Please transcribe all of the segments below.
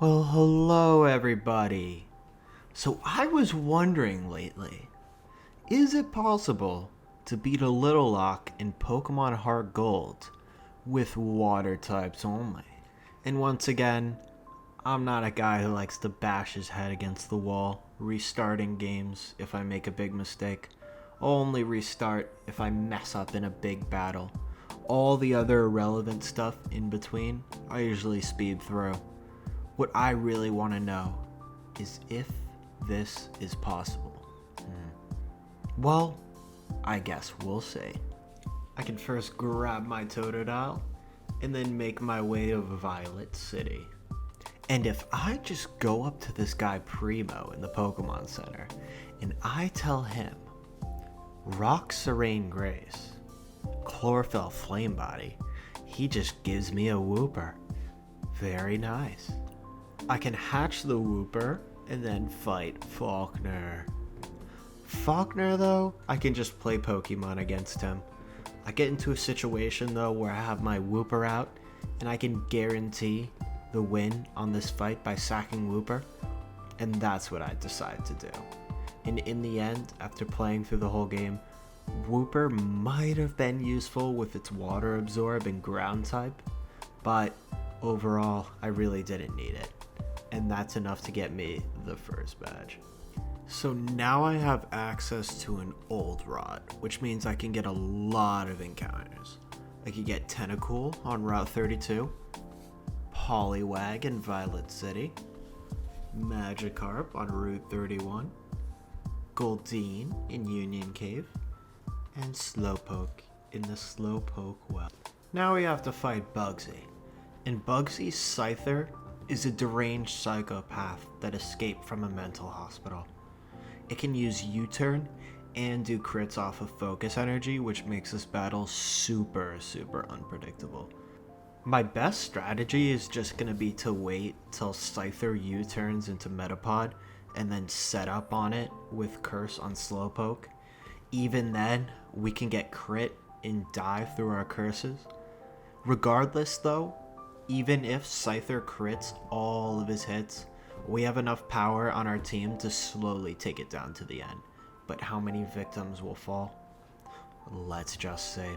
Well, hello everybody. So I was wondering lately, is it possible to beat a Little Lock in Pokemon Heart Gold with water types only? And once again, I'm not a guy who likes to bash his head against the wall, restarting games if I make a big mistake. I'll only restart if I mess up in a big battle. All the other irrelevant stuff in between, I usually speed through. What I really want to know is if this is possible. Well, I guess we'll see. I can first grab my Totodile and then make my way to Violet City. And if I just go up to this guy Primo in the Pokemon Center and I tell him, Rock Serene Grace, Chlorophyll Flame Body, he just gives me a Wooper. Very nice. I can hatch the Wooper and then fight Faulkner. Faulkner, though, I can just play Pokemon against him. I get into a situation, though, where I have my Wooper out and I can guarantee the win on this fight by sacking Wooper, and that's what I decide to do. And in the end, after playing through the whole game, Wooper might have been useful with its Water Absorb and Ground type, but overall, I really didn't need it. And that's enough to get me the first badge. So now I have access to an old rod, which means I can get a lot of encounters. I can get Tentacool on Route 32, Poliwag in Violet City, Magikarp on Route 31, Goldeen in Union Cave, and Slowpoke in the Slowpoke Well. Now we have to fight Bugsy. And Bugsy's Scyther is a deranged psychopath that escaped from a mental hospital. It can use U-turn and do crits off of focus energy, which makes this battle super unpredictable. My best strategy is just going to be to wait till Scyther U-turns into Metapod and then set up on it with Curse on Slowpoke. Even then, we can get crit and die through our curses. Regardless though, even if Scyther crits all of his hits, we have enough power on our team to slowly take it down to the end. But how many victims will fall? Let's just say.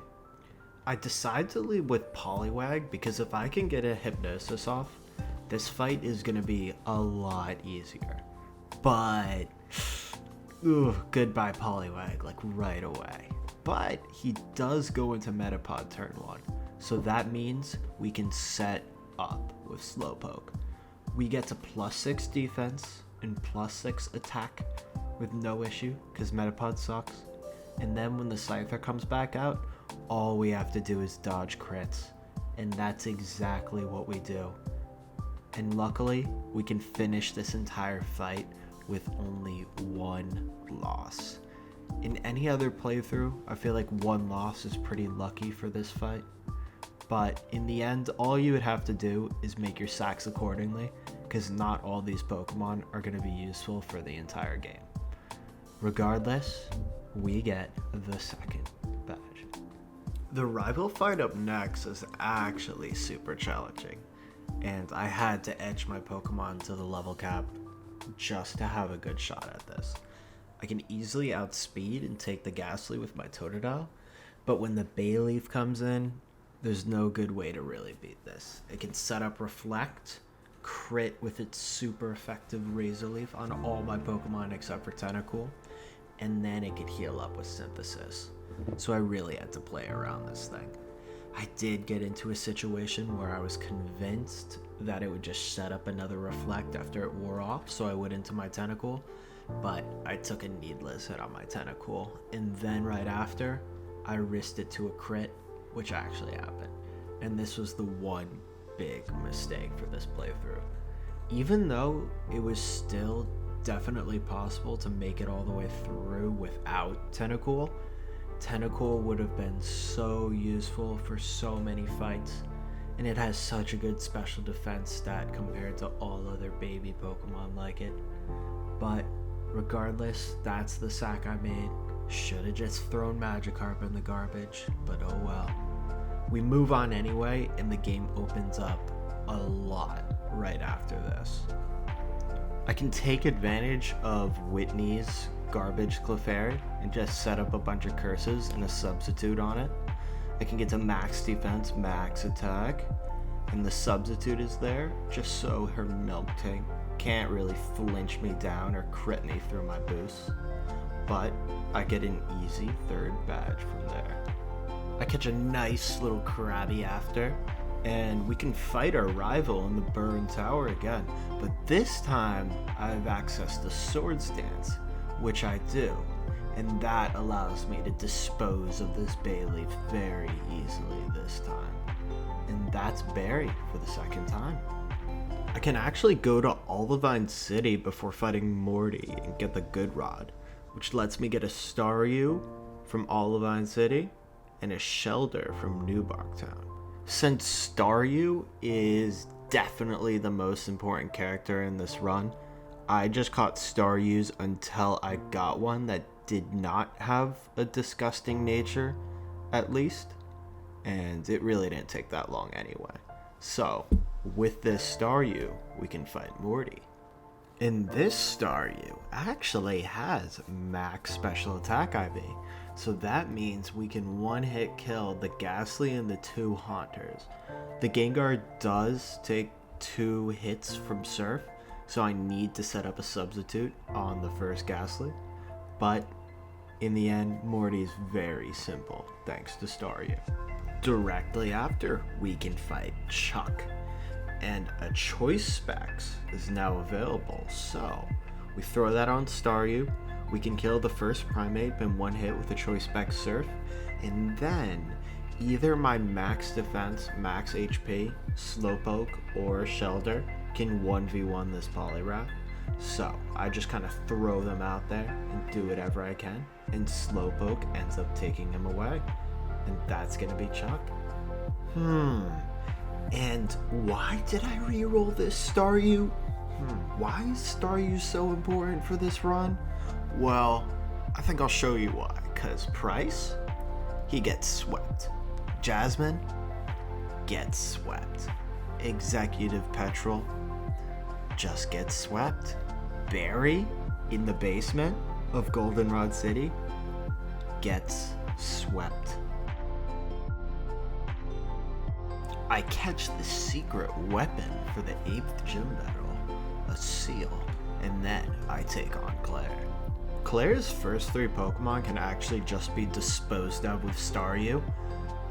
I decide to lead with Poliwag because if I can get a Hypnosis off, this fight is going to be a lot easier. But, goodbye Poliwag, like right away. But he does go into Metapod turn 1. So that means we can set up with Slowpoke. We get to +6 defense and +6 attack with no issue because Metapod sucks. And then when the Scyther comes back out, all we have to do is dodge crits. And that's exactly what we do. And luckily, we can finish this entire fight with only one loss. In any other playthrough, I feel like one loss is pretty lucky for this fight. But in the end, all you would have to do is make your sacks accordingly, because not all these Pokemon are going to be useful for the entire game. Regardless, we get the second badge. The rival fight up next is actually super challenging, and I had to edge my Pokemon to the level cap just to have a good shot at this. I can easily outspeed and take the Ghastly with my Totodile, but when the Bayleaf comes in, there's no good way to really beat this. It can set up Reflect, crit with its super effective Razor Leaf on all my Pokemon except for Tentacool, and then it could heal up with Synthesis. So I really had to play around this thing. I did get into a situation where I was convinced that it would just set up another Reflect after it wore off, so I went into my Tentacool, but I took a needless hit on my Tentacool, and then right after, I risked it to a crit, which actually happened. And this was the one big mistake for this playthrough. Even though it was still definitely possible to make it all the way through without Tentacool, Tentacool would have been so useful for so many fights, and it has such a good special defense stat compared to all other baby Pokemon like it. But regardless, that's the sack I made. Should have just thrown Magikarp in the garbage, but oh well. We move on anyway, and the game opens up a lot right after this. I can take advantage of Whitney's garbage Clefairy and just set up a bunch of curses and a substitute on it. I can get to max defense, max attack, and the substitute is there just so her milk tank can't really flinch me down or crit me through my boosts. But I get an easy third badge from there. I catch a nice little Krabby after, and we can fight our rival in the Burn Tower again, but this time I have access to Swords Dance, which I do, and that allows me to dispose of this Bayleaf very easily this time. And that's Barry for the second time. I can actually go to Olivine City before fighting Morty and get the Good Rod, which lets me get a Staryu from Olivine City and a Shelter from New Barktown. Since Staryu is definitely the most important character in this run, I just caught Staryus until I got one that did not have a disgusting nature, at least, and it really didn't take that long anyway. So, with this Staryu, we can fight Morty. And this Staryu actually has max special attack IV, so that means we can one-hit kill the Ghastly and the 2 Haunters. The Gengar does take 2 hits from Surf, so I need to set up a substitute on the first Ghastly, but in the end, Morty's very simple thanks to Staryu. Directly after, we can fight Chuck, and a Choice Specs is now available, so we throw that on Staryu. We can kill the first Primate in one hit with a Choice Spec Surf, and then either my max defense, max HP, Slowpoke, or Shelter can 1v1 this Poliwrath. So I just kind of throw them out there and do whatever I can, and Slowpoke ends up taking him away. And that's gonna be Chuck. And why did I reroll this Staryu? Why is Staryu so important for this run? Well, I think I'll show you why. Cause Price, he gets swept. Jasmine gets swept. Executive Petrol just gets swept. Barry in the basement of Goldenrod City gets swept. I catch the secret weapon for the 8th gym battle, a seal, and then I take on Claire. Claire's first 3 Pokemon can actually just be disposed of with Staryu.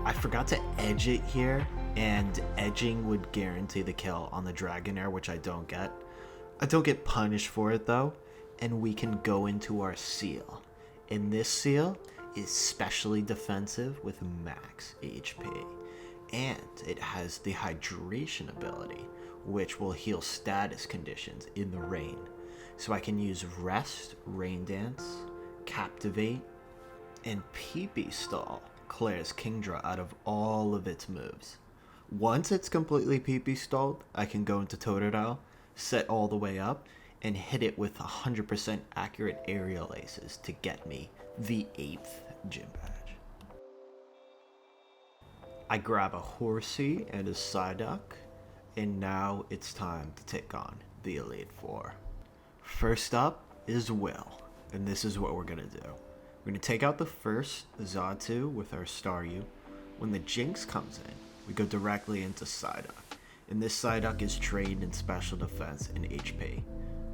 I forgot to edge it here, and edging would guarantee the kill on the Dragonair, which I don't get. I don't get punished for it though, and we can go into our seal. And this seal is specially defensive with max HP. And it has the hydration ability, which will heal status conditions in the rain. So I can use Rest, Rain Dance, Captivate, and PP Stall Claire's Kingdra out of all of its moves. Once it's completely PP stalled, I can go into Totodile, set all the way up, and hit it with 100% accurate aerial aces to get me the 8th gym badge. I grab a Horsey and a Psyduck, and now it's time to take on the Elite Four. First up is Will, and this is what we're going to do. We're going to take out the first Xatu with our Staryu. When the Jinx comes in, we go directly into Psyduck, and this Psyduck is trained in special defense and HP.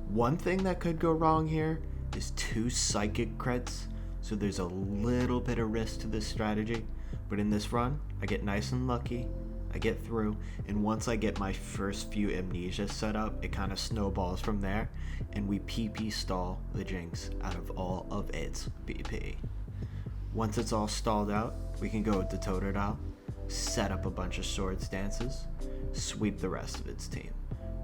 One thing that could go wrong here is 2 Psychic crits, so there's a little bit of risk to this strategy, but in this run, I get nice and lucky, I get through, and once I get my first few Amnesias set up, it kind of snowballs from there, and we PP stall the Jinx out of all of its BP. Once it's all stalled out, we can go with the Totodile, set up a bunch of Swords Dances, sweep the rest of its team.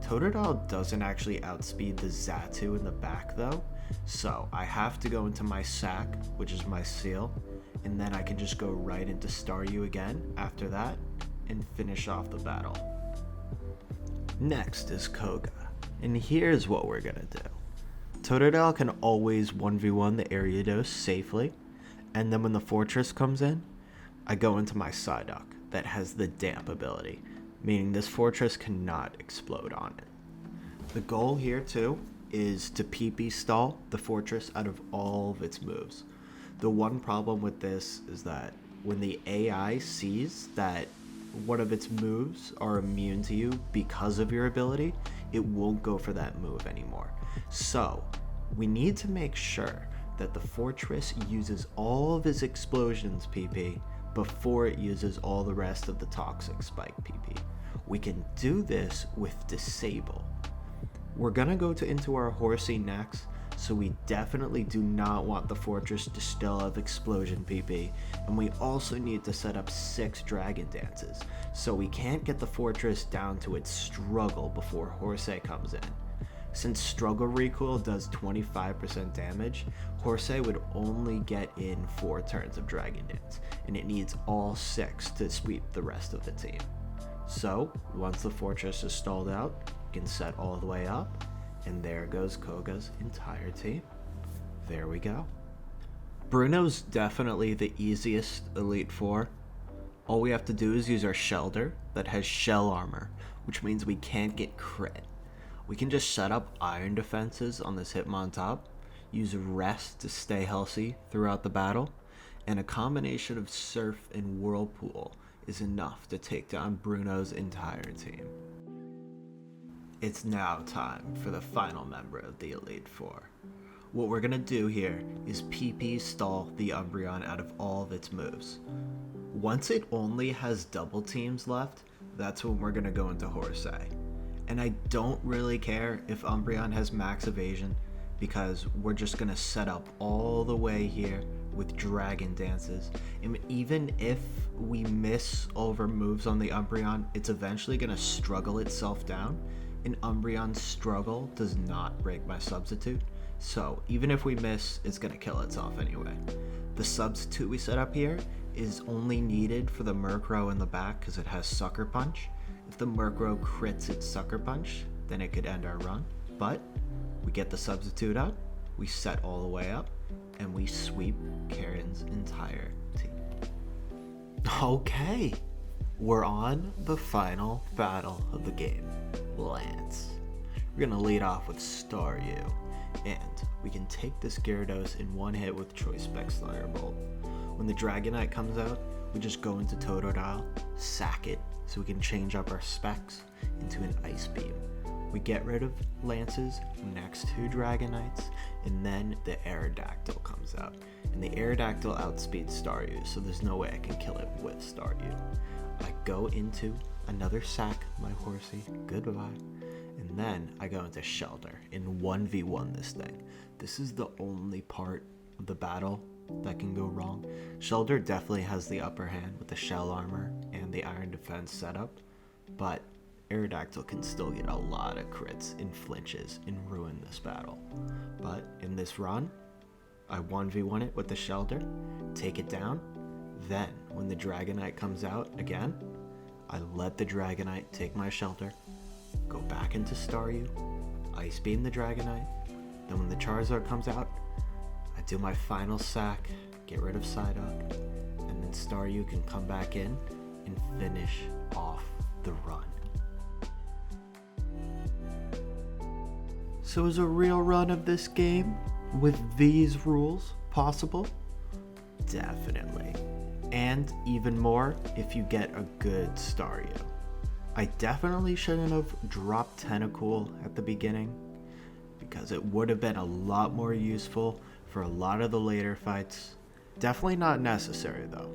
Totodile doesn't actually outspeed the Xatu in the back though, so I have to go into my sack, which is my seal, and then I can just go right into Staryu again after that and finish off the battle. Next is Koga, and here's what we're gonna do. Totodile can always 1v1 the Ariados safely, and then when the Fortress comes in, I go into my Psyduck that has the Damp ability. meaning this fortress cannot explode on it. The goal here too is to PP stall the fortress out of all of its moves. The one problem with this is that when the AI sees that one of its moves are immune to you because of your ability, it won't go for that move anymore. So we need to make sure that the fortress uses all of its explosions PP before it uses all the rest of the toxic spike PP. We can do this with disable. We're gonna go into our horsey next, so we definitely do not want the fortress to still have explosion PP, and we also need to set up 6 dragon dances, so we can't get the fortress down to its struggle before horsey comes in. Since struggle recoil does 25% damage, horsey would only get in 4 turns of dragon dance, and it needs all 6 to sweep the rest of the team. So once the fortress is stalled out, you can set all the way up, and there goes Koga's entire team. There we go. Bruno's definitely the easiest Elite Four. All we have to do is use our Shelter that has shell armor, which means we can't get crit. We can just set up iron defenses on this Hitmon top, use rest to stay healthy throughout the battle, and a combination of Surf and Whirlpool is enough to take down Bruno's entire team. It's now time for the final member of the Elite Four. What we're gonna do here is PP stall the Umbreon out of all of its moves. Once it only has double teams left, that's when we're gonna go into Horsey. And I don't really care if Umbreon has max evasion, because we're just gonna set up all the way here with dragon dances. And even if we miss over moves on the Umbreon, it's eventually gonna struggle itself down. And Umbreon's struggle does not break my substitute, so even if we miss, it's gonna kill itself anyway. The substitute we set up here is only needed for the Murkrow in the back because it has Sucker Punch. If the Murkrow crits its Sucker Punch, then it could end our run, but we get the substitute out, we set all the way up, and we sweep Karen's entire team. Okay, we're on the final battle of the game. Lance. We're gonna lead off with Staryu, and we can take this Gyarados in one hit with Choice Specs Thunderbolt. When the Dragonite comes out, we just go into Totodile, sack it, so we can change up our specs into an Ice Beam. We get rid of Lance's next 2 Dragonites, and then the Aerodactyl comes out. And the Aerodactyl outspeeds Staryu, so there's no way I can kill it with Staryu. I go into another sack, my horsey, goodbye. And then I go into Shelter in 1v1 this thing. This is the only part of the battle that can go wrong. Shelter definitely has the upper hand with the shell armor and the iron defense setup, but Aerodactyl can still get a lot of crits and flinches and ruin this battle. But in this run, I 1v1 it with the Shelter, take it down. Then when the Dragonite comes out again, I let the Dragonite take my Shelter, go back into Staryu, Ice Beam the Dragonite. Then when the Charizard comes out, I do my final sack, get rid of Psyduck, and then Staryu can come back in and finish off the run. So is a real run of this game with these rules possible? Definitely. And even more if you get a good Staryu. I definitely shouldn't have dropped Tentacool at the beginning, because it would have been a lot more useful for a lot of the later fights. Definitely not necessary though.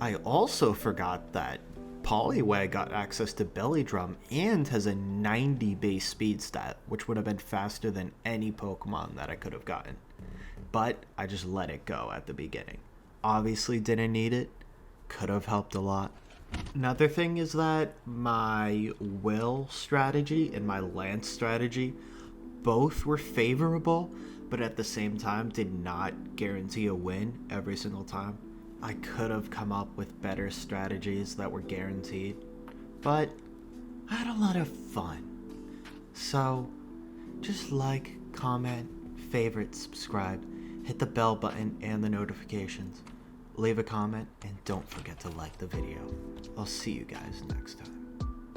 I also forgot that Poliwag got access to Belly Drum and has a 90 base speed stat, which would have been faster than any Pokemon that I could have gotten. But I just let it go at the beginning. Obviously didn't need it, could have helped a lot. Another thing is that my Will strategy and my Lance strategy both were favorable, but at the same time did not guarantee a win every single time. I could have come up with better strategies that were guaranteed, but I had a lot of fun. So just like, comment, favorite, subscribe, hit the bell button and the notifications. Leave a comment and don't forget to like the video. I'll see you guys next time.